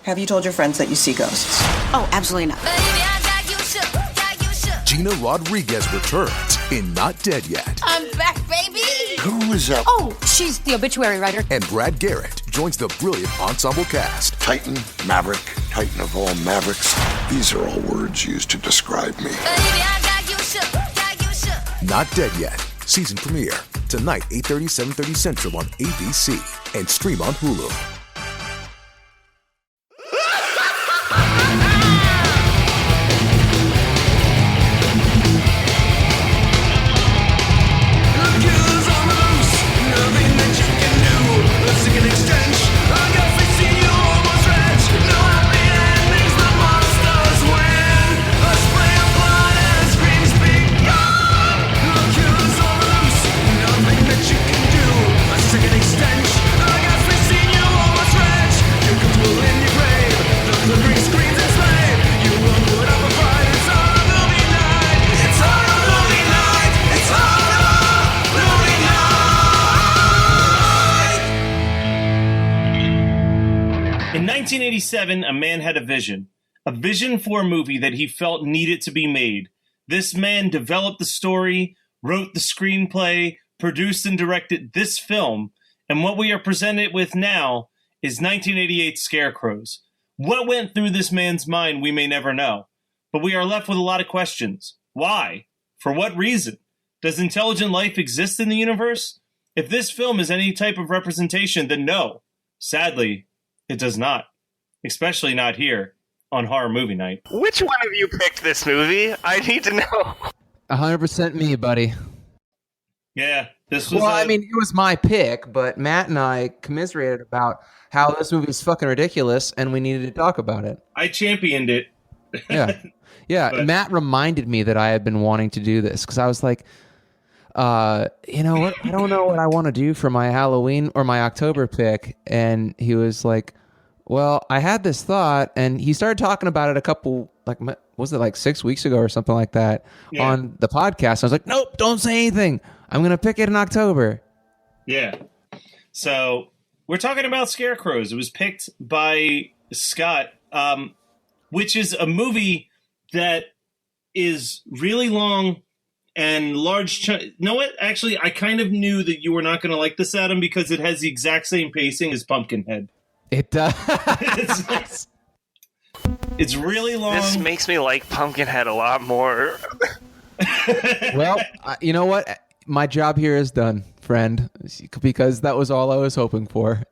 Have you told your friends that you see ghosts? Oh, absolutely not. Gina Rodriguez returns in Not Dead Yet. I'm back, baby! Who is up? Oh, she's the obituary writer. And Brad Garrett joins the brilliant ensemble cast. Titan, Maverick, Titan of all Mavericks. These are all words used to describe me. Not Dead Yet. Season premiere. Tonight, 8:30, 7:30 Central on ABC. And stream on Hulu. In 1987, a man had a vision for a movie that he felt needed to be made. This man developed the story, wrote the screenplay, produced and directed this film, and what we are presented with now is 1988's Scarecrows. What went through this man's mind, we may never know, but we are left with a lot of questions. Why? For what reason? Does intelligent life exist in the universe? If this film is any type of representation, then no. Sadly, it does not. Especially not here on Horror Movie Night. Which one of you picked this movie? I need to know. 100% me, buddy. Yeah, this was... Well, I mean, it was my pick, but Matt and I commiserated about how this movie is fucking ridiculous, and we needed to talk about it. I championed it. Yeah. Yeah, But- Matt reminded me that I had been wanting to do this, because I was like, you know what? I don't know what I want to do for my Halloween or my October pick. And he was like, well, I had this thought, and he started talking about it a couple, like, was it like 6 weeks ago or something like that on the podcast? I was like, nope, don't say anything. I'm going to pick it in October. Yeah. So we're talking about Scarecrows. It was picked by Scott, which is a movie that is really long and large. You know what? Actually, I kind of knew that you were not going to like this, Adam, because it has the exact same pacing as Pumpkinhead. It does. It's really long. This makes me like Pumpkinhead a lot more. Well, you know what? My job here is done, friend, because that was all I was hoping for.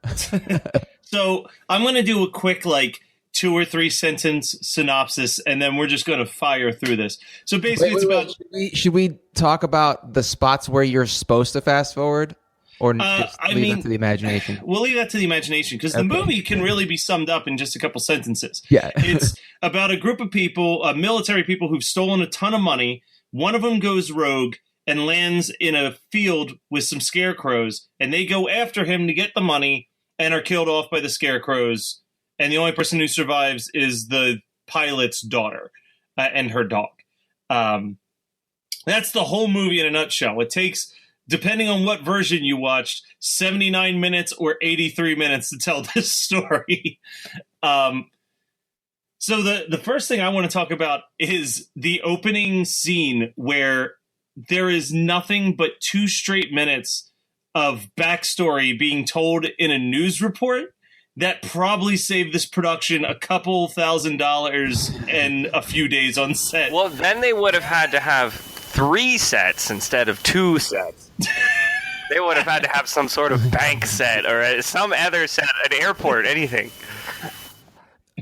So I'm going to do a quick, 2 or 3 sentence synopsis, and then we're just going to fire through this. So basically, it's about... Should we talk about the spots where you're supposed to fast forward? Or just leave that to the imagination? We'll leave that to the imagination, because the movie can really be summed up in just a couple sentences. Yeah. It's about a group of people, military people, who've stolen a ton of money. One of them goes rogue and lands in a field with some scarecrows, and they go after him to get the money and are killed off by the scarecrows. And the only person who survives is the pilot's daughter and her dog. That's the whole movie in a nutshell. It takes, depending on what version you watched, 79 minutes or 83 minutes to tell this story. So the first thing I want to talk about is the opening scene, where there is nothing but 2 straight minutes of backstory being told in a news report that probably saved this production a couple $1,000 and a few days on set. Well, then they would have had to have 3 sets instead of 2 sets. They would have had to have some sort of bank set or some other set, an airport, anything.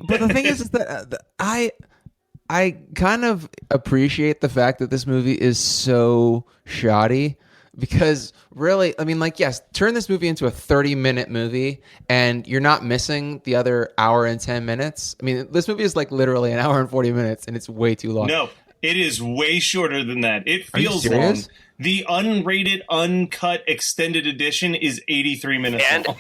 But the thing is that I kind of appreciate the fact that this movie is so shoddy, because really, I mean, yes, turn this movie into a 30-minute movie and you're not missing the other hour and 10 minutes. I mean, this movie is literally an hour and 40 minutes, and it's way too long. No, it is way shorter than that. It feels Are you serious? long. The unrated, uncut, extended edition is 83 minutes long.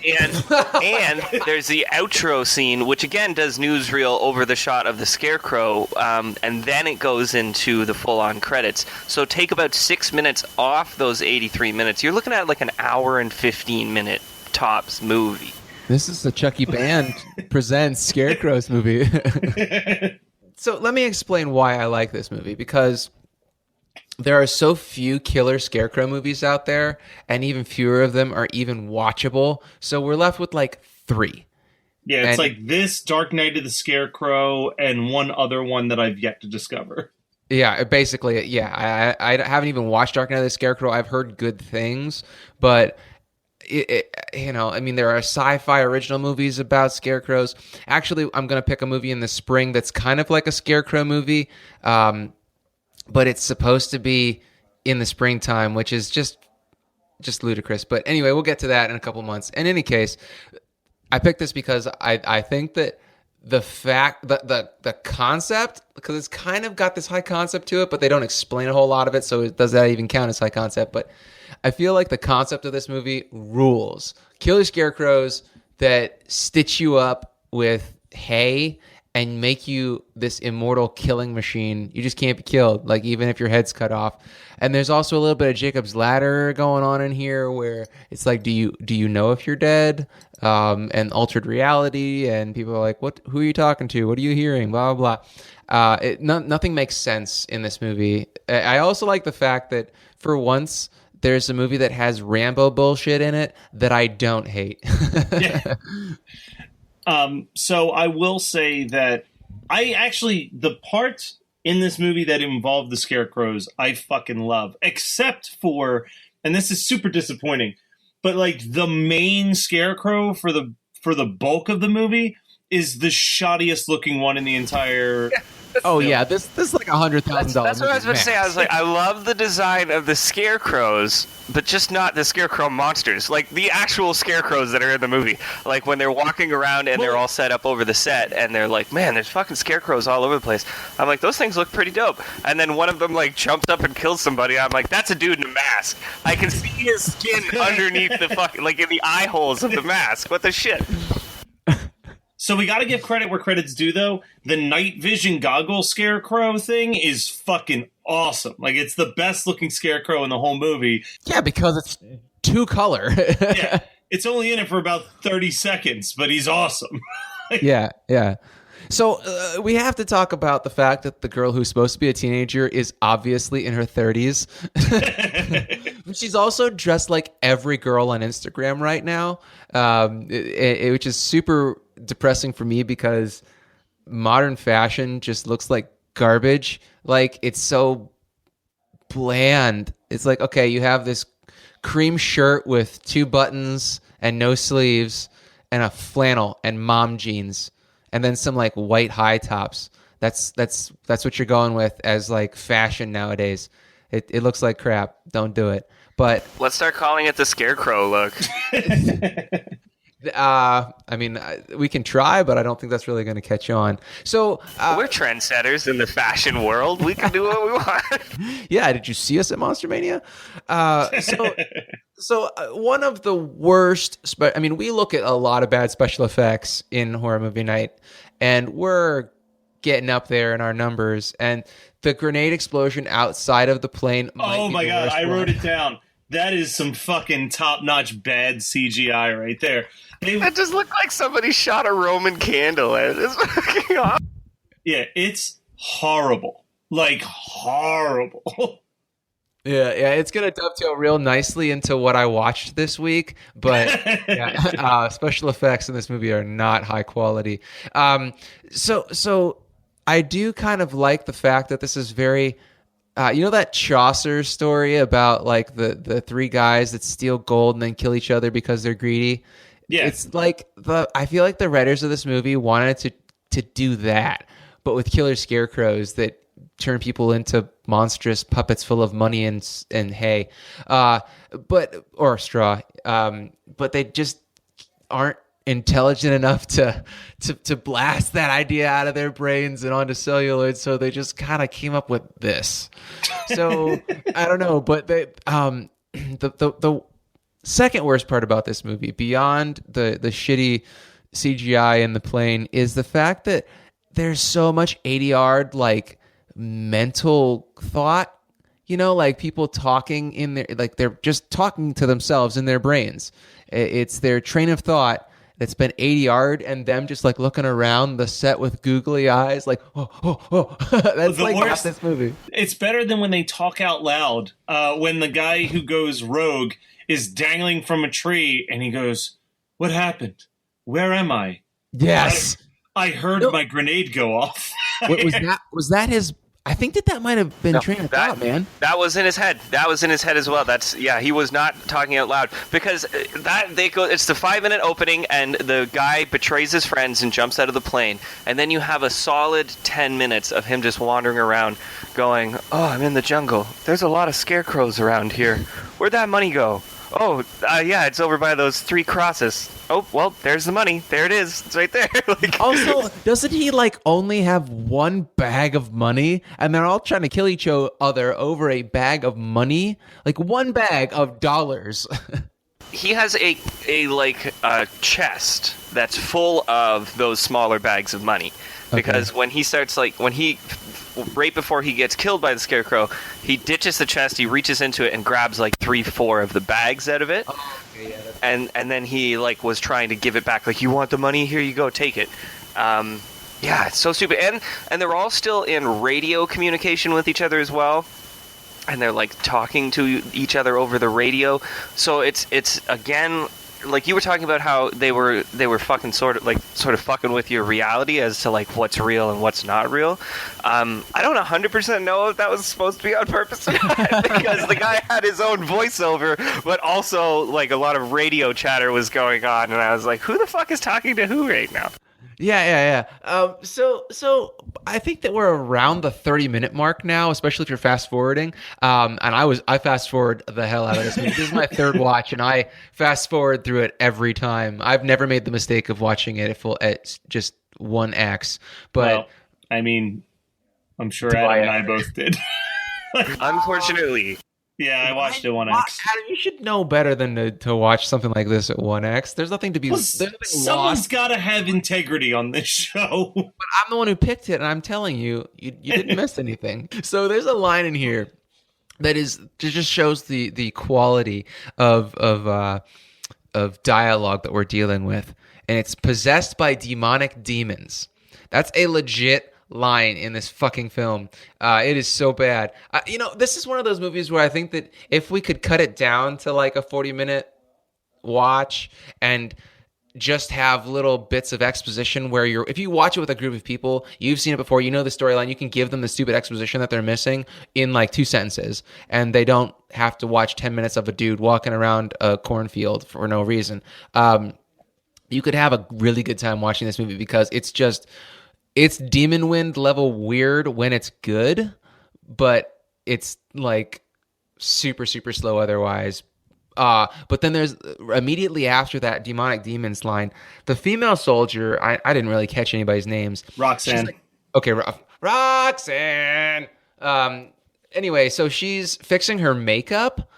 And there's the outro scene, which again does newsreel over the shot of the Scarecrow, and then it goes into the full-on credits. So take about 6 minutes off those 83 minutes. You're looking at an hour and 15-minute tops movie. This is the Chucky Band presents Scarecrows movie. So let me explain why I like this movie, because there are so few killer Scarecrow movies out there, and even fewer of them are even watchable. So we're left with like 3. Yeah, it's And- like this, Dark Knight of the Scarecrow, and one other one that I've yet to discover. Yeah, basically, yeah. I haven't even watched Dark Knight of the Scarecrow. I've heard good things, but I mean, there are sci-fi original movies about scarecrows. Actually, I'm going to pick a movie in the spring that's kind of like a scarecrow movie, but it's supposed to be in the springtime, which is just ludicrous. But anyway, we'll get to that in a couple months. In any case, I picked this because I think that the fact that the concept, because it's kind of got this high concept to it, but they don't explain a whole lot of it, so does that even count as high concept? But I feel like the concept of this movie rules. Killer scarecrows that stitch you up with hay and make you this immortal killing machine. You just can't be killed, like even if your head's cut off. And there's also a little bit of Jacob's Ladder going on in here, where it's like, do you know if you're dead? And altered reality, and people are like, "What? Who are you talking to? What are you hearing?" Blah blah blah. Nothing makes sense in this movie. I also like the fact that for once there's a movie that has Rambo bullshit in it that I don't hate. Yeah. So I will say that the parts in this movie that involve the scarecrows, I fucking love, except for, and this is super disappointing, but like the main scarecrow for the bulk of the movie is the shoddiest looking one in the entire. Oh yeah, this is like $100,000. That's what I was about to say. I was like, I love the design of the scarecrows, but just not the scarecrow monsters. Like the actual scarecrows that are in the movie. Like when they're walking around and they're all set up over the set, and they're like, man, there's fucking scarecrows all over the place. I'm like, those things look pretty dope. And then one of them like jumps up and kills somebody. I'm like, that's a dude in a mask. I can see his skin underneath the fucking, like in the eye holes of the mask. What the shit? So we got to give credit where credit's due, though. The night vision goggle scarecrow thing is fucking awesome. Like, it's the best looking scarecrow in the whole movie. Yeah, because it's 2 color. Yeah, it's only in it for about 30 seconds, but he's awesome. Yeah. So we have to talk about the fact that the girl who's supposed to be a teenager is obviously in her 30s. She's also dressed like every girl on Instagram right now, which is super depressing for me because modern fashion just looks like garbage. Like, it's so bland. It's like, okay, you have this cream shirt with 2 buttons and no sleeves and a flannel and mom jeans and then some like white high tops. That's what you're going with as like fashion nowadays. It looks like crap. Don't do it. But let's start calling it the scarecrow look. I mean, we can try, but I don't think that's really going to catch on. So we're trendsetters in the fashion world. We can do what we want. Yeah, did you see us at Monster Mania? So one of the worst. I mean, we look at a lot of bad special effects in horror movie night, and we're getting up there in our numbers. And the grenade explosion outside of the plane. Oh my god, I wrote it down. That is some fucking top-notch bad CGI right there. That just looked like somebody shot a Roman candle at it. It's fucking awesome. Yeah, it's horrible. Like, horrible. Yeah, it's going to dovetail real nicely into what I watched this week, but yeah, special effects in this movie are not high quality. So I do kind of like the fact that this is very... you know that Chaucer story about like the 3 guys that steal gold and then kill each other because they're greedy? Yeah. It's like I feel like the writers of this movie wanted to do that, but with killer scarecrows that turn people into monstrous puppets full of money and hay, or straw. But they just aren't intelligent enough to blast that idea out of their brains and onto celluloid, so they just kind of came up with this. So I don't know, but they the second worst part about this movie, beyond the shitty CGI in the plane, is the fact that there's so much ADR like mental thought, you know, like people talking in their, like they're just talking to themselves in their brains. It's their train of thought that's been 80 yard and them just like looking around the set with googly eyes like, oh. That's The like worst- half this movie. It's better than when they talk out loud. When the guy who goes rogue is dangling from a tree and he goes, "What happened? Where am I? Yes. I heard my grenade go off." Was that his? I think that might have been train of thought, man. That was in his head. That was in his head as well. He was not talking out loud because it's the 5-minute opening and the guy betrays his friends and jumps out of the plane, and then you have a solid 10 minutes of him just wandering around going, "Oh, I'm in the jungle. There's a lot of scarecrows around here. Where'd that money go? Oh, yeah, it's over by those 3 crosses. Oh, well, there's the money. There it is. It's right there." Like, Also, doesn't he like only have one bag of money, and they're all trying to kill each other over a bag of money, like one bag of dollars? he has a chest that's full of those smaller bags of money because when he starts right before he gets killed by the scarecrow, he ditches the chest, he reaches into it and grabs like 3-4 of the bags out of it. And then he like was trying to give it back, like, "You want the money? Here you go, take it." Yeah, it's so stupid. And they're all still in radio communication with each other as well. And they're like talking to each other over the radio. So it's again, like you were talking about how they were fucking sort of fucking with your reality as to like what's real and what's not real. I don't 100% know if that was supposed to be on purpose or not, because the guy had his own voiceover, but also like a lot of radio chatter was going on, and I was like, who the fuck is talking to who right now? Yeah. So I think that we're around the 30-minute mark now, especially if you're fast forwarding. And I fast forward the hell out of this movie. This is my third watch, and I fast forward through it every time. I've never made the mistake of watching it at just 1x. But Well, I mean, I'm sure Adam and I both did. Unfortunately. Yeah, I watched it 1x. Adam, you should know better than to watch something like this at 1x. There's nothing to be. There's nothing Someone's lost. got to have integrity on this show. But I'm the one who picked it, and I'm telling you, you didn't miss anything. So there's a line in here that just shows the quality of dialogue that we're dealing with, and it's possessed by demonic demons. That's a legit line in this fucking film. It is so bad. This is one of those movies where I think that if we could cut it down to like a 40-minute watch and just have little bits of exposition where if you watch it with a group of people, you've seen it before, you know the storyline, you can give them the stupid exposition that they're missing in like 2 sentences, and they don't have to watch 10 minutes of a dude walking around a cornfield for no reason. You could have a really good time watching this movie because it's Demon Wind level weird when it's good, but it's like super, super slow otherwise. But then there's immediately after that demonic demons line, the female soldier, I didn't really catch anybody's names. Roxanne. Okay, Roxanne. Anyway, so she's fixing her makeup,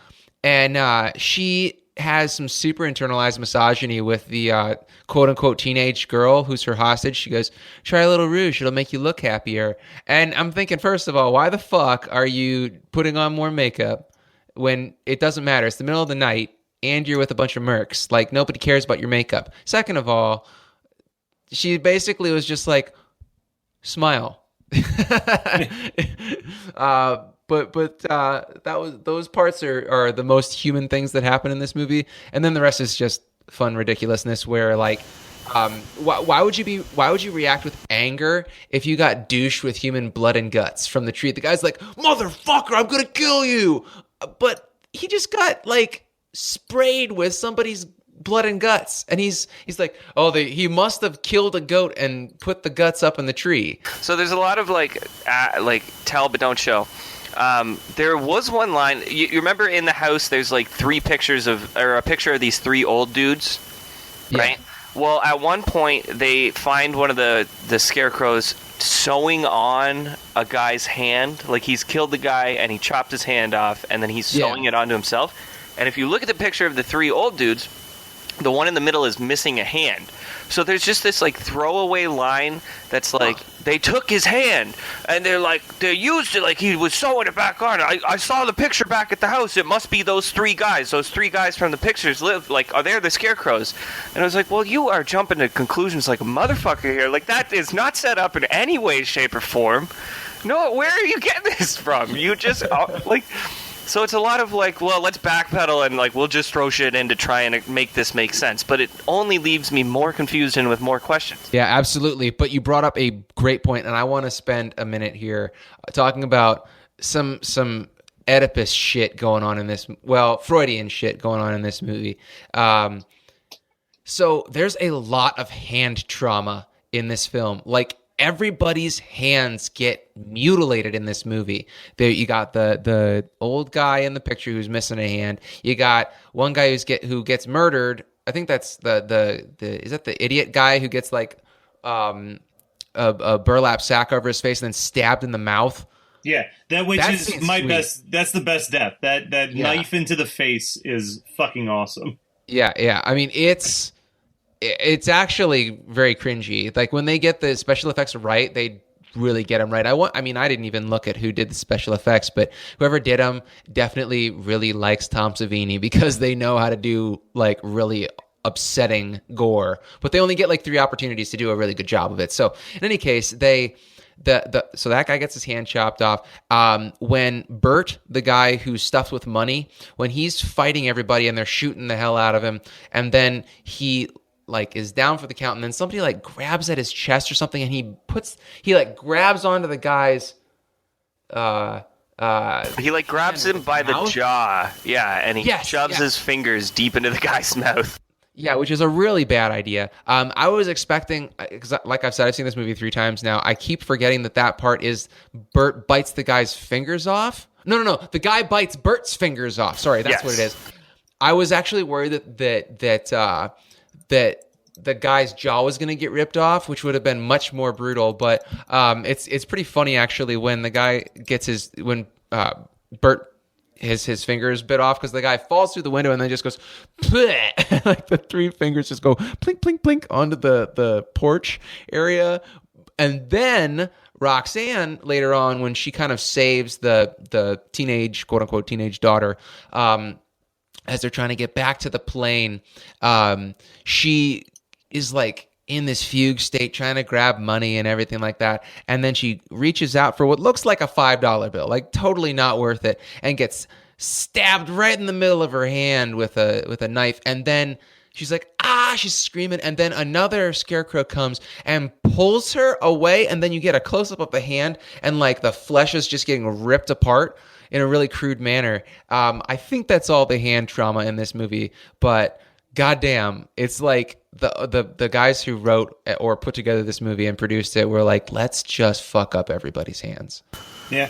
and she has some super internalized misogyny with the quote-unquote teenage girl who's her hostage. She goes, "Try a little rouge, it'll make you look happier." And I'm thinking, first of all, why the fuck are you putting on more makeup when it doesn't matter? It's the middle of the night, and you're with a bunch of mercs. Like, nobody cares about your makeup. Second of all, she basically was just like, smile. But those parts are the most human things that happen in this movie, and then the rest is just fun ridiculousness. Where like, why would you react with anger if you got douched with human blood and guts from the tree? The guy's like, "Motherfucker, I'm gonna kill you," but he just got like sprayed with somebody's blood and guts, and he's like, "Oh, he must have killed a goat and put the guts up in the tree." So there's a lot of like tell but don't show. There was one line. You remember in the house? There's like 3 pictures a picture of these 3 old dudes, right? Yeah. Well, at one point they find one of the scarecrows sewing on a guy's hand. Like he's killed the guy and he chopped his hand off, and then he's sewing it onto himself. And if you look at the picture of the 3 old dudes, the one in the middle is missing a hand. So there's just this like throwaway line that's like, they took his hand and they're like, they used it like he was sewing it back on. I saw the picture back at the house. It must be those three guys from the pictures live, like, are they the Scarecrows? And I was like, well, you are jumping to conclusions like a motherfucker here. Like, that is not set up in any way, shape, or form. No, where are you getting this from? You just, like... So it's a lot of like, well, let's backpedal and like we'll just throw shit in to try and make this make sense. But it only leaves me more confused and with more questions. Yeah, absolutely. But you brought up a great point, and I want to spend a minute here talking about some Oedipus shit going on in this. Well, Freudian shit going on in this movie. So there's a lot of hand trauma in this film. Like, everybody's hands get mutilated in this movie. There, you got the old guy in the picture who's missing a hand. You got one guy who gets murdered. I think that's the is that the idiot guy who gets like a burlap sack over his face and then stabbed in the mouth. Yeah, that's the best death. That knife into the face is fucking awesome. Yeah. I mean, it's actually very cringy. Like, when they get the special effects right, they really get them right. I didn't even look at who did the special effects, but whoever did them definitely really likes Tom Savini, because they know how to do like really upsetting gore. But they only get like 3 opportunities to do a really good job of it. So in any case, so that guy gets his hand chopped off. When Bert, the guy who's stuffed with money, when he's fighting everybody and they're shooting the hell out of him, and then he like is down for the count, and then somebody like grabs at his chest or something, and he like grabs onto the guy's he like grabs him by the jaw, and he shoves his fingers deep into the guy's mouth. Yeah, which is a really bad idea. I was expecting, because like I've said, I've seen this movie 3 times now. I keep forgetting that part is Bert bites the guy's fingers off. No. The guy bites Bert's fingers off. Sorry, that's what it is. I was actually worried that the guy's jaw was going to get ripped off, which would have been much more brutal. But it's pretty funny actually when the guy gets Bert his fingers bit off, because the guy falls through the window and then just goes bleh, like the 3 fingers just go plink plink plink onto the porch area. And then Roxanne later on, when she kind of saves the teenage, quote unquote teenage daughter, as they're trying to get back to the plane, she is like in this fugue state trying to grab money and everything like that. And then she reaches out for what looks like a $5 bill, like totally not worth it, and gets stabbed right in the middle of her hand with a knife. And then she's like, she's screaming. And then another scarecrow comes and pulls her away. And then you get a close up of the hand, and like the flesh is just getting ripped apart in a really crude manner. I think that's all the hand trauma in this movie, but goddamn, it's like the guys who wrote or put together this movie and produced it were like, let's just fuck up everybody's hands. Yeah.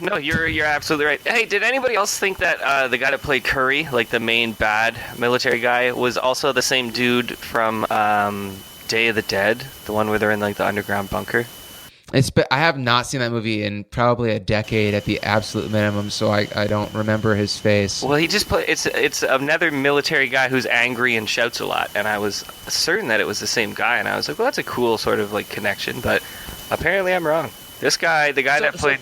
No, you're absolutely right. Hey, did anybody else think that the guy that played Curry, like the main bad military guy, was also the same dude from Day of the Dead, the one where they're in like the underground bunker? I have not seen that movie in probably a decade at the absolute minimum, so I don't remember his face. Well, he just it's another military guy who's angry and shouts a lot, and I was certain that it was the same guy, and I was like, well, that's a cool sort of like connection, but apparently I'm wrong. This guy, the guy that played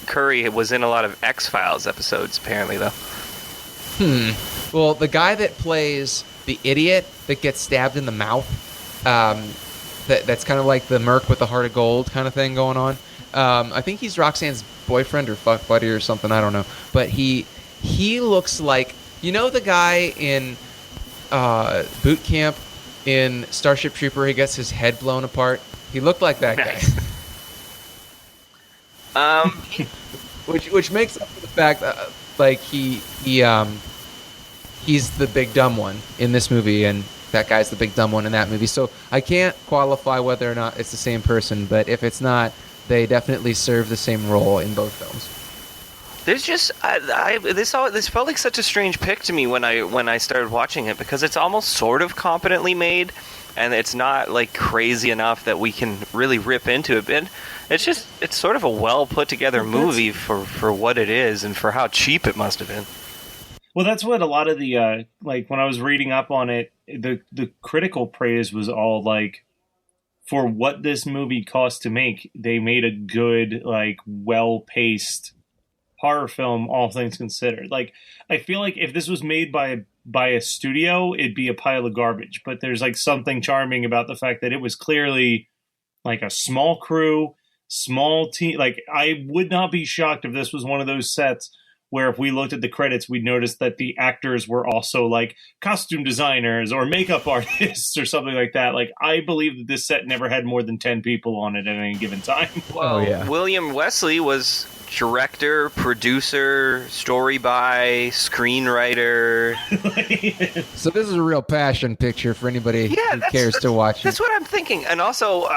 Curry, was in a lot of X-Files episodes, apparently, though. Well, the guy that plays the idiot that gets stabbed in the mouth, that's kind of like the merc with the heart of gold kind of thing going on. I think he's Roxanne's boyfriend or fuck buddy or something. I don't know. But he looks like, you know, the guy in boot camp in Starship Trooper. He gets his head blown apart. He looked like that guy. Which makes up for the fact that like he's the big dumb one in this movie, and that guy's the big dumb one in that movie. So I can't qualify whether or not it's the same person, but if it's not, they definitely serve the same role in both films. There's just this felt like such a strange pick to me when I started watching it, because it's almost sort of competently made, and it's not like crazy enough that we can really rip into it. And it's sort of a well put together movie for what it is and for how cheap it must have been. Well, that's what a lot of the like when I was reading up on it, the critical praise was all like, for what this movie cost to make, they made a good, like, well-paced horror film, all things considered. Like, I feel like if this was made by a studio, it'd be a pile of garbage. But there's like something charming about the fact that it was clearly like a small crew, small team. Like, I would not be shocked if this was one of those sets where if we looked at the credits, we'd notice that the actors were also like costume designers or makeup artists or something like that. Like, I believe that this set never had more than 10 people on it at any given time. Well, William Wesley was director, producer, story by, screenwriter. So this is a real passion picture for anybody who cares to watch That's it. what I'm thinking. And also,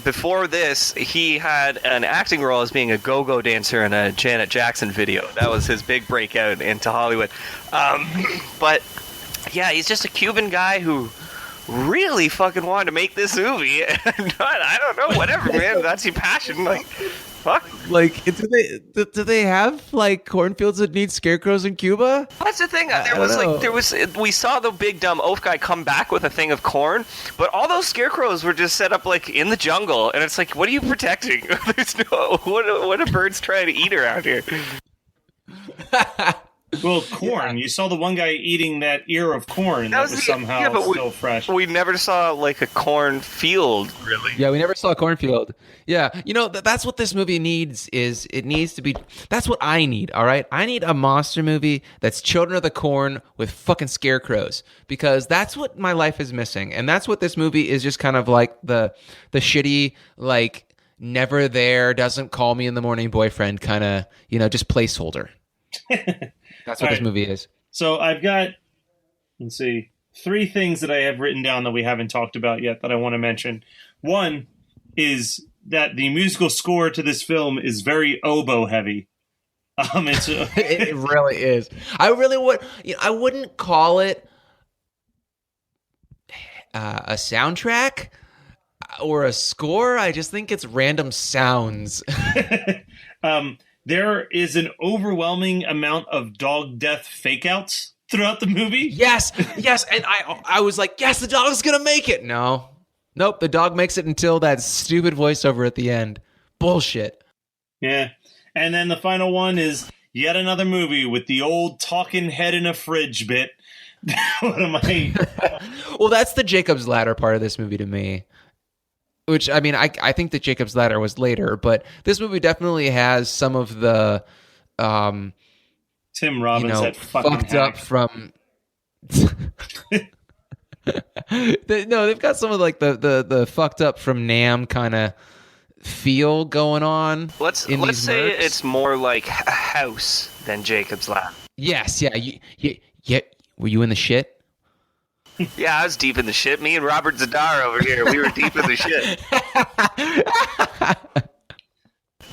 before this, he had an acting role as being a go-go dancer in a Janet Jackson video. That was his big breakout into Hollywood. But yeah, he's just a Cuban guy who really fucking wanted to make this movie. I don't know, whatever, man. That's your passion. Like, fuck. Like, do they have like cornfields that need scarecrows in Cuba? That's the thing. We saw the big dumb oaf guy come back with a thing of corn, but all those scarecrows were just set up like in the jungle, and it's like, what are you protecting? There's no what are birds trying to eat around here? Well, corn. Yeah. You saw the one guy eating that ear of corn that was somehow still fresh. We never saw like a corn field, really. Yeah, we never saw a cornfield. Yeah, you know, that's what this movie needs. Is it needs to be? That's what I need. All right, I need a monster movie that's Children of the Corn with fucking scarecrows, because that's what my life is missing, and that's what this movie is. Just kind of like the shitty, like, never there, doesn't call me in the morning boyfriend kind of, you know, just placeholder. That's what this movie is. So I've got, let's see, 3 things that I have written down that we haven't talked about yet that I want to mention. One is that the musical score to this film is very oboe heavy. It really is. I really would. You know, I wouldn't call it a soundtrack or a score. I just think it's random sounds. There is an overwhelming amount of dog death fake-outs throughout the movie. Yes, and I was like, yes, the dog's gonna make it. Nope, the dog makes it until that stupid voiceover at the end. Bullshit. Yeah, and then the final one is yet another movie with the old talking head in a fridge bit. What am I? Well, that's the Jacob's Ladder part of this movie to me. Which, I mean, I think that Jacob's Ladder was later, but this movie definitely has some of the Tim Robbins had fucked up from. They've got some of like the fucked up from Nam kind of feel going on. Let's say it's more like a house than Jacob's Ladder. Yes, yeah. Were you in the shit? Yeah, I was deep in the shit. Me and Robert Zadar over here, we were deep in the shit.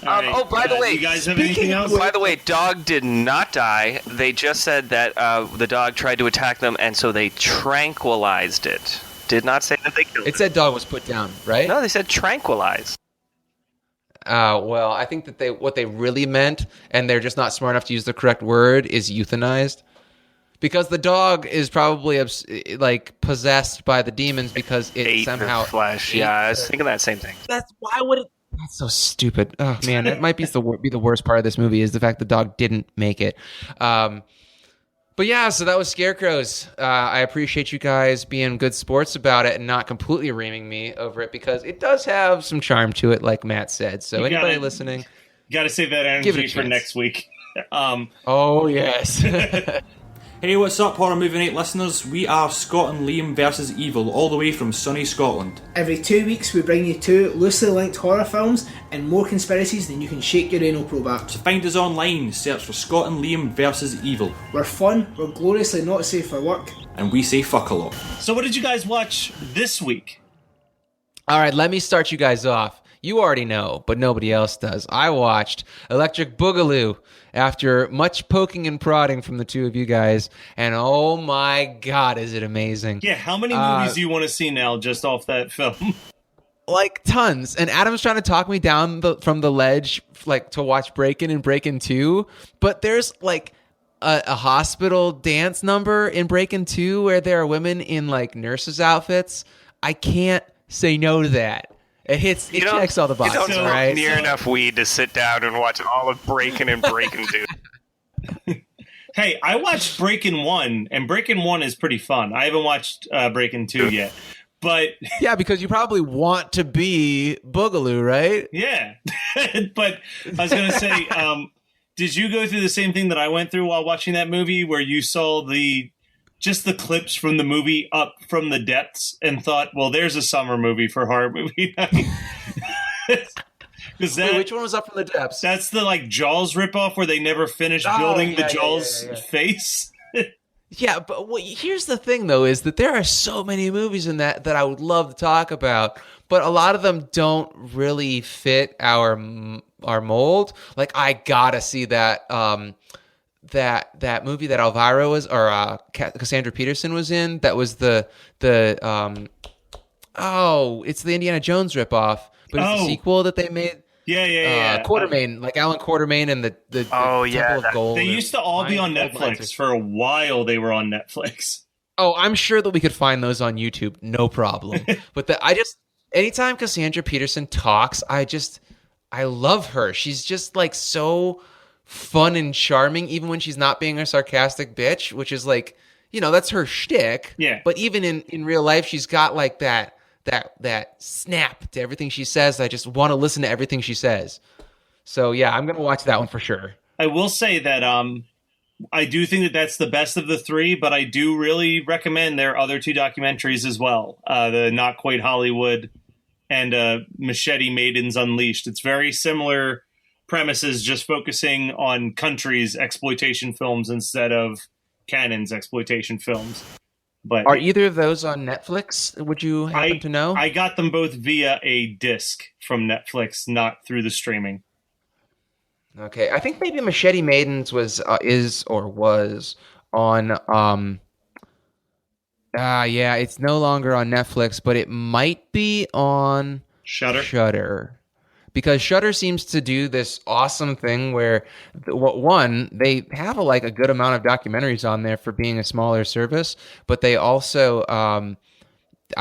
Right. By the way, you guys have anything else? By the way, dog did not die. They just said that the dog tried to attack them, and so they tranquilized it. Did not say that they killed it. It said dog was put down, right? No, they said tranquilize. Well, I think that what they really meant, and they're just not smart enough to use the correct word, is euthanized. Because the dog is probably like possessed by the demons because it ate somehow the flesh. Yeah, I was thinking that same thing. That's why would it? That's so stupid. Oh man, it might be the worst part of this movie is the fact the dog didn't make it. But yeah, so that was Scarecrows. I appreciate you guys being good sports about it and not completely reaming me over it, because it does have some charm to it, like Matt said. So anybody listening, got to save that energy for next week. Oh yes. Hey, what's up, Horror Movie Night listeners? We are Scott and Liam versus Evil, all the way from sunny Scotland. Every 2 weeks we bring you 2 loosely linked horror films and more conspiracies than you can shake your anal probe at. So find us online, search for Scott and Liam versus Evil. We're fun, we're gloriously not safe for work, and we say fuck a lot. So what did you guys watch this week? All right, let me start you guys off. You already know, but nobody else does. I watched Electric Boogaloo after much poking and prodding from the two of you guys, and oh my god, is it amazing. Yeah, how many movies do you want to see now just off that film? Like tons. And Adam's trying to talk me down from the ledge, like to watch Breakin' and Breakin' 2, but there's like a hospital dance number in Breakin' 2 where there are women in like nurses' outfits, I can't say no to that. It checks all the boxes, You don't smoke right? near enough weed to sit down and watch all of Breakin' and Breakin' 2. Hey, I watched Breakin' 1, and Breakin' 1 is pretty fun. I haven't watched Breakin' 2 yet. But yeah, because you probably want to be Boogaloo, right? Yeah. But I was going to say, did you go through the same thing that I went through while watching that movie, where you saw just the clips from the movie up from the depths and thought, well, there's a summer movie for horror movie night? Wait, which one was up from the depths? That's the like Jaws ripoff where they never finished building the Jaws face. Yeah, but here's the thing, though, is that there are so many movies in that I would love to talk about, but a lot of them don't really fit our mold. Like, I gotta see that that movie that Elvira was, or Cassandra Peterson was in. That was it's the Indiana Jones ripoff, but it's a sequel that they made. Yeah. Quartermain, like Alan Quartermain and the Temple of Gold. They used to all be on Netflix for a while. They were on Netflix. Oh, I'm sure that we could find those on YouTube, no problem. But anytime Cassandra Peterson talks, I love her. She's just like so fun and charming, even when she's not being a sarcastic bitch, which is like, that's her shtick. Yeah. But even in real life, she's got like that snap to everything she says. I just want to listen to everything she says. So yeah, I'm gonna watch that one for sure. I will say that I do think that that's the best of the three, but I do really recommend their other two documentaries as well. The Not Quite Hollywood and Machete Maidens Unleashed. It's very similar premises, just focusing on countries' exploitation films instead of Canon's exploitation films. But are either of those on Netflix? Would you happen to know? I got them both via a disc from Netflix, not through the streaming. Okay, I think maybe Machete Maidens was on. Yeah, it's no longer on Netflix, but it might be on Shudder. Because Shudder seems to do this awesome thing where, they have a good amount of documentaries on there for being a smaller service, but they also, I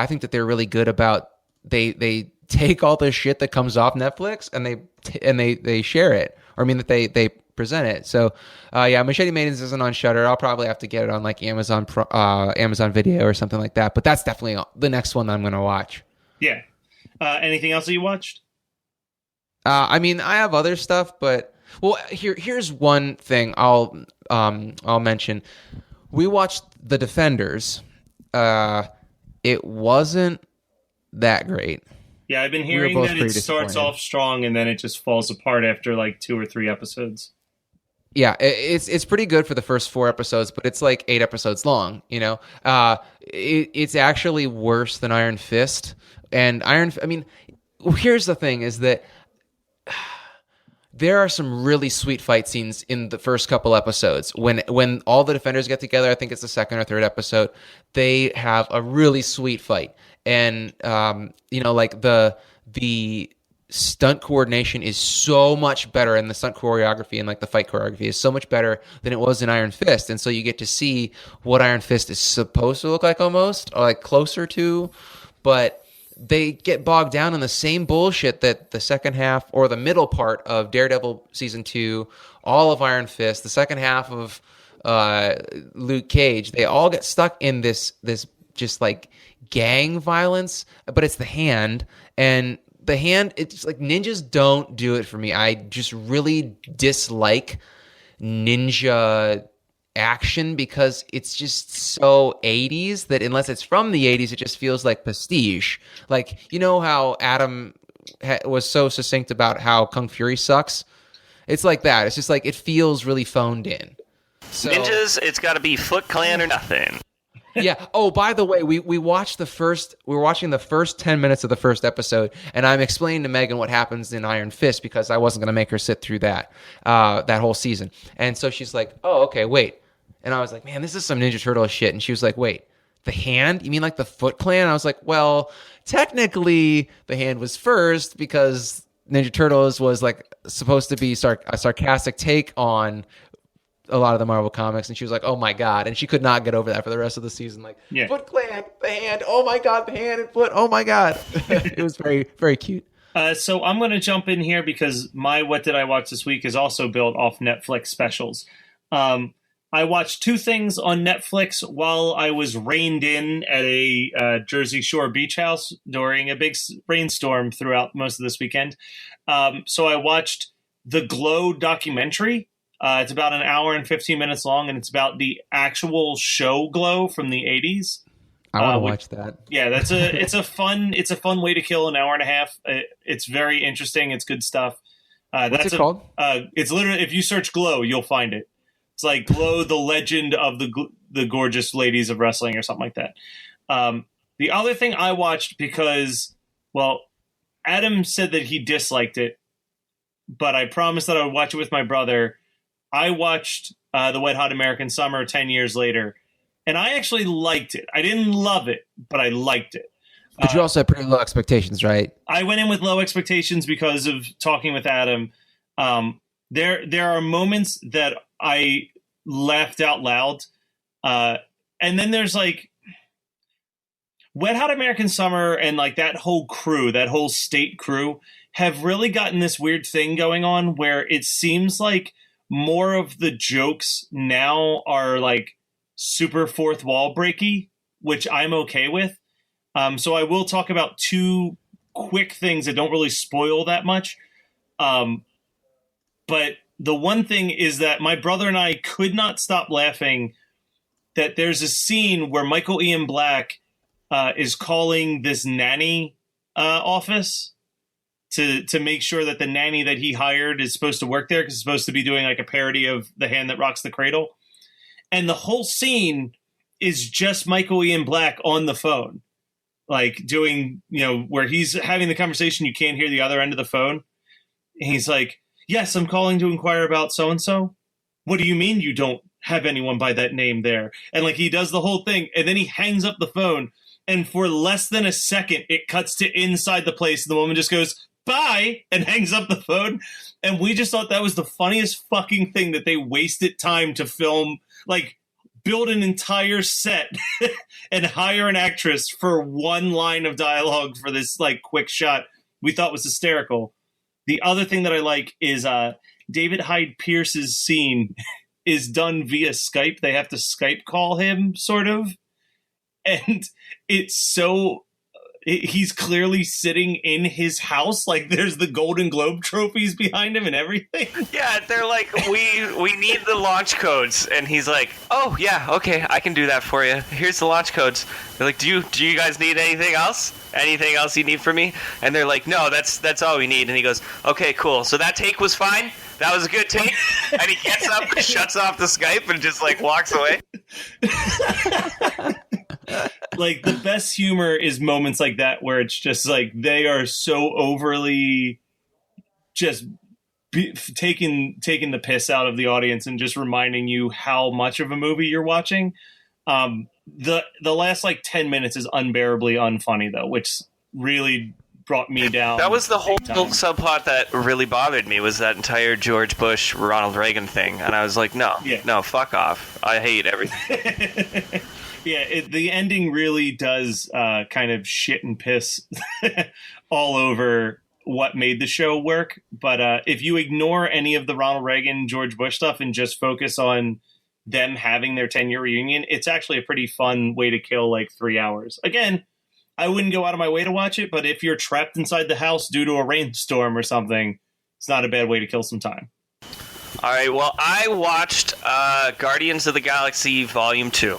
think that they're really good about they take all the shit that comes off Netflix and they share it, or that they present it. So, Machete Maidens isn't on Shudder. I'll probably have to get it on like Amazon Video or something like that. But that's definitely the next one that I'm going to watch. Yeah. Anything else that you watched? I have other stuff, but here's one thing I'll mention. We watched The Defenders. It wasn't that great. Yeah, I've been hearing that it starts off strong and then it just falls apart after like 2 or 3 episodes. Yeah, it's pretty good for the first 4 episodes, but it's like 8 episodes long. It's actually worse than Iron Fist. And here's the thing: is that there are some really sweet fight scenes in the first couple episodes. When all the Defenders get together, I think it's the 2nd or 3rd episode, they have a really sweet fight. And, the stunt coordination is so much better, and the stunt choreography and like the fight choreography is so much better than it was in Iron Fist. And so you get to see what Iron Fist is supposed to look like almost, or like closer to, but they get bogged down in the same bullshit that the second half or the middle part of Daredevil season 2, all of Iron Fist, the second half of Luke Cage, they all get stuck in this just like gang violence, but it's the Hand, and the Hand, it's like ninjas don't do it for me. I just really dislike ninja action because it's just so 80s that unless it's from the 80s, it just feels like pastiche. Like, how Adam was so succinct about how Kung Fury sucks? It's like that. It's just like it feels really phoned in. So, ninjas, it's got to be Foot Clan or nothing. Yeah. Oh, by the way, we watched we were watching the first 10 minutes of the first episode, and I'm explaining to Megan what happens in Iron Fist because I wasn't going to make her sit through that whole season. And so she's like, "Oh, okay, wait." And I was like, "Man, this is some Ninja Turtle shit." And she was like, "Wait, the Hand? You mean like the Foot Clan?" And I was like, "Well, technically, the Hand was first because Ninja Turtles was like supposed to be a sarcastic take on a lot of the Marvel comics, and she was like, "Oh my god!" And she could not get over that for the rest of the season. Like, Foot Clan, the hand, oh my god, the hand and foot, oh my god. It was very, very cute. So I'm going to jump in here because my What Did I Watch This Week is also built off Netflix specials. I watched two things on Netflix while I was reined in at a Jersey Shore beach house during a big rainstorm throughout most of this weekend. So I watched the Glow documentary. It's about an hour and 15 minutes long, and it's about the actual show Glow from the 80s. I want to watch that. Yeah, it's a fun way to kill an hour and a half. It's very interesting. It's good stuff. What's it called? It's literally, if you search Glow, you'll find it. It's like Glow, the legend of the gorgeous ladies of wrestling, or something like that. The other thing I watched because, well, Adam said that he disliked it, but I promised that I would watch it with my brother. I watched The Wet Hot American Summer 10 years later. And I actually liked it. I didn't love it, but I liked it. But you also had pretty low expectations, right? I went in with low expectations because of talking with Adam. There are moments that I laughed out loud. And then there's like Wet Hot American Summer and like that whole crew, that whole state crew have really gotten this weird thing going on where it seems like more of the jokes now are like super fourth wall breaky, which I'm okay with. So I will talk about two quick things that don't really spoil that much. But the one thing is that my brother and I could not stop laughing that there's a scene where Michael Ian Black is calling this nanny office to make sure that the nanny that he hired is supposed to work there because it's supposed to be doing like a parody of The Hand That Rocks the Cradle. And the whole scene is just Michael Ian Black on the phone, like doing, where he's having the conversation. You can't hear the other end of the phone. And he's like, "Yes, I'm calling to inquire about so-and-so." "What do you mean you don't have anyone by that name there?" And like he does the whole thing and then he hangs up the phone. And for less than a second, it cuts to inside the place. And the woman just goes, "Bye," and hangs up the phone. And we just thought that was the funniest fucking thing that they wasted time to film. Like, build an entire set and hire an actress for one line of dialogue for this, like, quick shot. We thought was hysterical. The other thing that I like is David Hyde Pierce's scene is done via Skype. They have to Skype call him, sort of. And it's so... He's clearly sitting in his house. Like there's the Golden Globe trophies behind him and everything. Yeah, they're like, we need the launch codes, and he's like, "Oh yeah, okay, I can do that for you. Here's the launch codes." They're like, "Do you guys need anything else? Anything else you need from me?" And they're like, "No, that's all we need." And he goes, "Okay, cool. So that take was fine. That was a good take." And he gets up, shuts off the Skype, and just like walks away. Like the best humor is moments like that where it's just like they are so overly just taking the piss out of the audience and just reminding you how much of a movie you're watching. The last like 10 minutes is unbearably unfunny though, which really brought me down. That was the whole subplot that really bothered me, was that entire George Bush, Ronald Reagan thing. And I was like, no, fuck off. I hate everything. Yeah, the ending really does kind of shit and piss all over what made the show work. But if you ignore any of the Ronald Reagan, George Bush stuff and just focus on them having their 10-year reunion, it's actually a pretty fun way to kill like 3 hours. Again, I wouldn't go out of my way to watch it, but if you're trapped inside the house due to a rainstorm or something, it's not a bad way to kill some time. All right, well, I watched Guardians of the Galaxy Volume 2.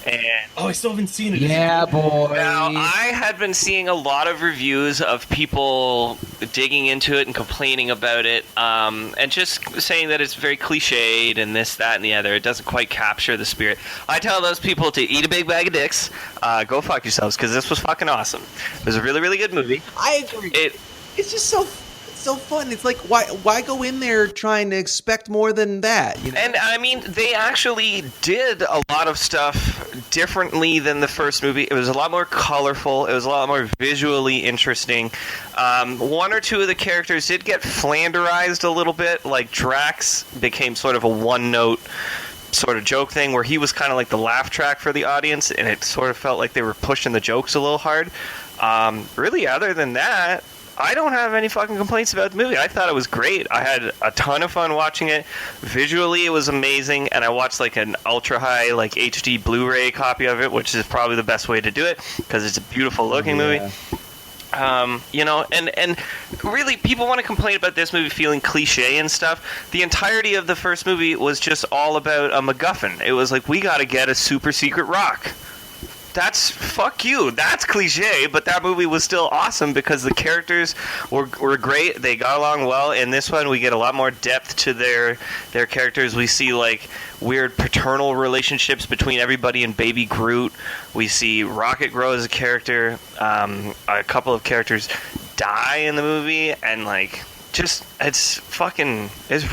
And I still haven't seen it. Yeah, boy. Now, I had been seeing a lot of reviews of people digging into it and complaining about it, and just saying that it's very cliched and this, that, and the other. It doesn't quite capture the spirit. I tell those people to eat a big bag of dicks, go fuck yourselves, because this was fucking awesome. It was a really, really good movie. I agree. It's just so so fun. It's like, why go in there trying to expect more than that? You know? And I mean, they actually did a lot of stuff differently than the first movie. It was a lot more colorful. It was a lot more visually interesting. One or two of the characters did get flanderized a little bit. Like Drax became sort of a one-note sort of joke thing where he was kind of like the laugh track for the audience, and it sort of felt like they were pushing the jokes a little hard. Really, other than that, I don't have any fucking complaints about the movie. I thought it was great. I had a ton of fun watching it. Visually, it was amazing, and I watched like an ultra high like HD Blu-ray copy of it, which is probably the best way to do it because it's a beautiful looking movie. You know, and really, people want to complain about this movie feeling cliche and stuff. The entirety of the first movie was just all about a MacGuffin. It was like, we got to get a super secret rock. That's fuck you. That's cliche, but that movie was still awesome because the characters were great. They got along well. In this one, we get a lot more depth to their characters. We see like weird paternal relationships between everybody and Baby Groot. We see Rocket grow as a character. A couple of characters die in the movie, and like it's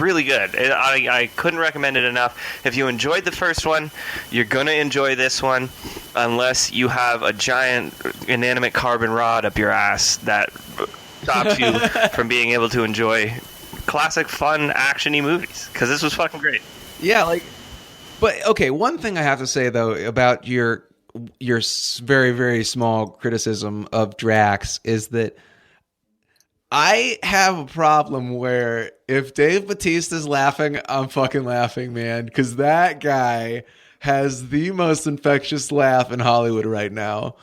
really good. I couldn't recommend it enough. If you enjoyed the first one, you're gonna enjoy this one, unless you have a giant inanimate carbon rod up your ass that stops you from being able to enjoy classic fun action-y movies, because this was fucking great. Yeah, like, but okay, one thing I have to say though about your very, very small criticism of Drax is that I have a problem where if Dave Bautista's laughing, I'm fucking laughing, man, because that guy has the most infectious laugh in Hollywood right now.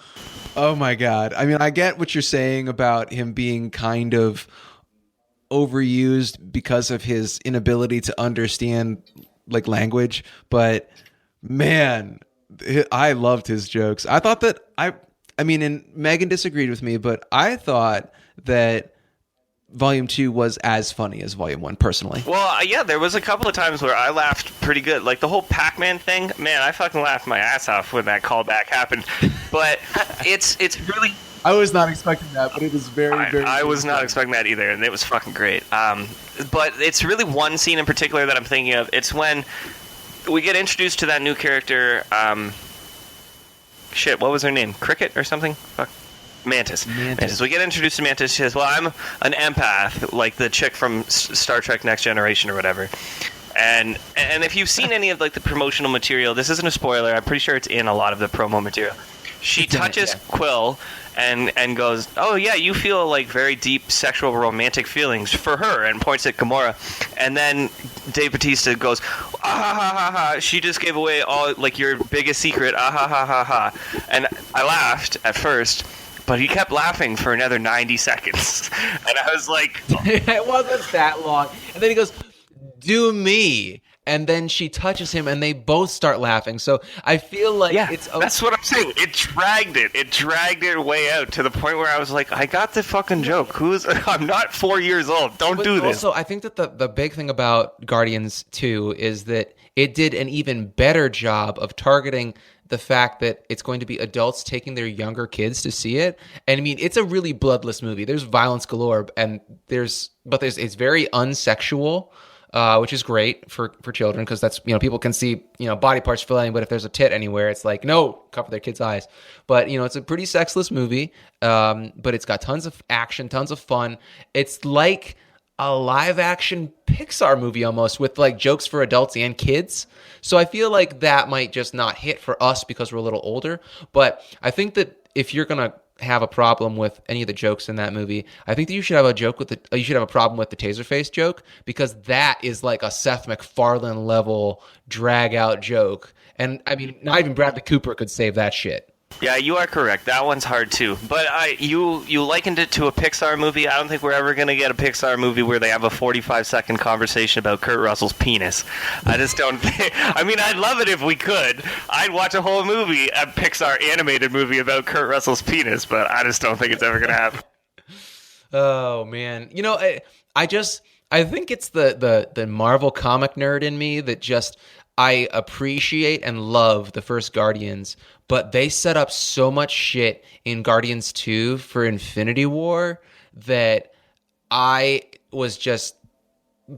Oh my God. I mean, I get what you're saying about him being kind of overused because of his inability to understand like language, but man, I loved his jokes. I thought that I mean, and Megan disagreed with me, but I thought that Volume 2 was as funny as Volume 1, personally. Well, yeah, there was a couple of times where I laughed pretty good. Like the whole Pac-Man thing, man, I fucking laughed my ass off when that callback happened. But it's really... I was not expecting that, but it was very I was not expecting that either, and it was fucking great. But it's really one scene in particular that I'm thinking of. It's when we get introduced to that new character... what was her name? Cricket or something? Fuck. Mantis. We get introduced to Mantis. She says, well, I'm an empath, like the chick from Star Trek Next Generation or whatever. And if you've seen any of like the promotional material, this isn't a spoiler. I'm pretty sure it's in a lot of the promo material. She touches Quill and goes, oh, yeah, you feel like very deep sexual romantic feelings for her, and points at Gamora. And then Dave Bautista goes, ah, ha, ha, ha, ha. She just gave away all like your biggest secret, ah, ha, ha, ha, ha. And I laughed at first, but he kept laughing for another 90 seconds. And I was like... It wasn't that long. And then he goes, do me. And then she touches him, and they both start laughing. So I feel like it's... That's what I'm saying. It dragged it. It dragged it way out to the point where I was like, I got the fucking joke. I'm not 4 years old. Don't do this. Also, I think that the big thing about Guardians 2 is that it did an even better job of targeting the fact that it's going to be adults taking their younger kids to see it. And I mean, it's a really bloodless movie. There's violence galore, and it's very unsexual, which is great for children, because that's, people can see, body parts flailing, but if there's a tit anywhere, it's like, no, cover their kids' eyes. But, it's a pretty sexless movie, but it's got tons of action, tons of fun. It's like a live-action Pixar movie almost, with like jokes for adults and kids. So I feel like that might just not hit for us because we're a little older. But I think that if you're gonna have a problem with any of the jokes in that movie, I think that you should have a problem with the Taserface joke, because that is like a Seth MacFarlane level drag out joke. And I mean, not even Bradley Cooper could save that shit. Yeah, you are correct. That one's hard too. But you likened it to a Pixar movie. I don't think we're ever going to get a Pixar movie where they have a 45-second conversation about Kurt Russell's penis. I just don't think... I mean, I'd love it if we could. I'd watch a whole movie, a Pixar animated movie about Kurt Russell's penis, but I just don't think it's ever going to happen. Oh, man. I think it's the Marvel comic nerd in me that just... I appreciate and love the first Guardians, but they set up so much shit in Guardians 2 for Infinity War that I was just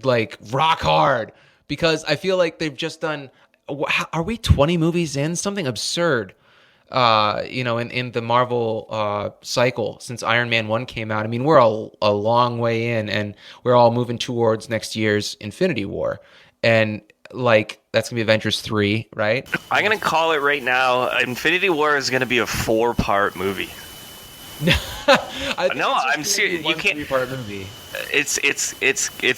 like rock hard, because I feel like they've just done. Are we 20 movies in? Something absurd. In the Marvel cycle since Iron Man 1 came out. I mean, we're a long way in, and we're all moving towards next year's Infinity War. And like, that's going to be Avengers 3, right? I'm going to call it right now. Infinity War is going to be a 4-part movie. No, I'm serious. You can't. 3-part movie. It's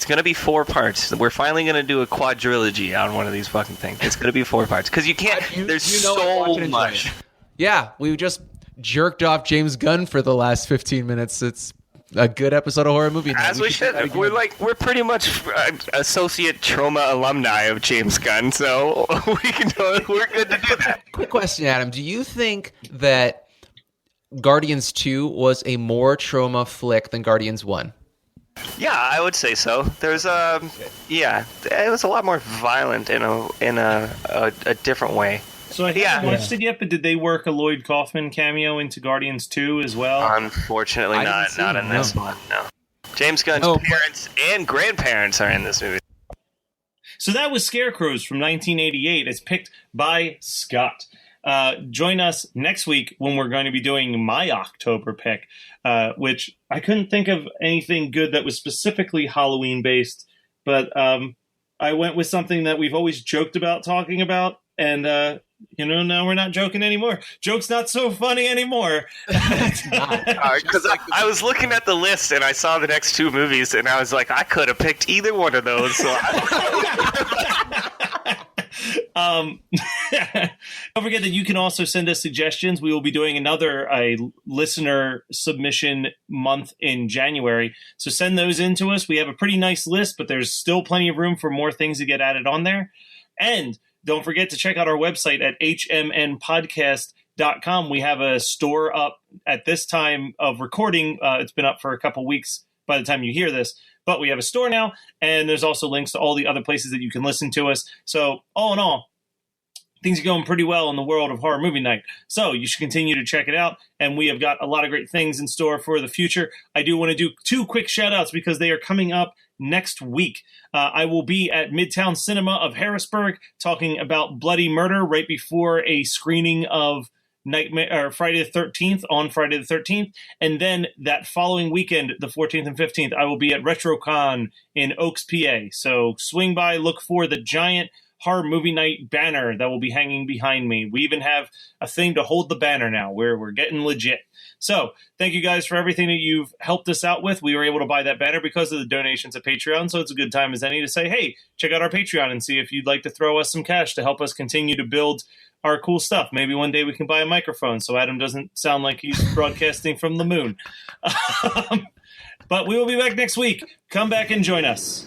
going to be 4 parts. We're finally going to do a quadrilogy on one of these fucking things. It's going to be 4 parts because you can't. There's so much. Yeah, we just jerked off James Gunn for the last 15 minutes. It's a good episode of Horror Movie Night. As we should. We're pretty much associate trauma alumni of James Gunn, so we're good to do that. Quick question, Adam. Do you think that Guardians 2 was a more trauma flick than Guardians 1? Yeah, I would say so. There's it was a lot more violent in a different way. So I haven't watched it yet, but did they work a Lloyd Kaufman cameo into Guardians 2 as well? Unfortunately, not in this one. No. James Gunn's parents and grandparents are in this movie. So that was Scarecrows from 1988, as picked by Scott. Join us next week when we're going to be doing my October pick, which I couldn't think of anything good that was specifically Halloween based, but I went with something that we've always joked about talking about, and now we're not joking anymore. Joke's not so funny anymore. Because I was looking at the list and I saw the next 2 movies, and I was like, I could have picked either one of those. So don't forget that you can also send us suggestions. We will be doing another listener submission month in January. So send those in to us. We have a pretty nice list, but there's still plenty of room for more things to get added on there. And don't forget to check out our website at hmnpodcast.com. We have a store up at this time of recording. It's been up for a couple weeks by the time you hear this, but we have a store now, and there's also links to all the other places that you can listen to us. So all in all, things are going pretty well in the world of Horror Movie Night. So you should continue to check it out, and we have got a lot of great things in store for the future. I do want to do 2 quick shout-outs because they are coming up next week. I will be at Midtown Cinema of Harrisburg talking about Bloody Murder right before a screening of Friday the 13th on Friday the 13th. And then that following weekend, the 14th and 15th, I will be at RetroCon in Oaks, PA. So swing by, look for the giant Horror Movie Night banner that will be hanging behind me. We even have a thing to hold the banner now. We're getting legit. So thank you guys for everything that you've helped us out with. We were able to buy that banner because of the donations at Patreon. So it's a good time as any to say, hey, check out our Patreon and see if you'd like to throw us some cash to help us continue to build our cool stuff. Maybe one day we can buy a microphone so Adam doesn't sound like he's broadcasting from the moon. But we will be back next week. Come back and join us.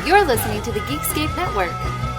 You're listening to the Geekscape Network.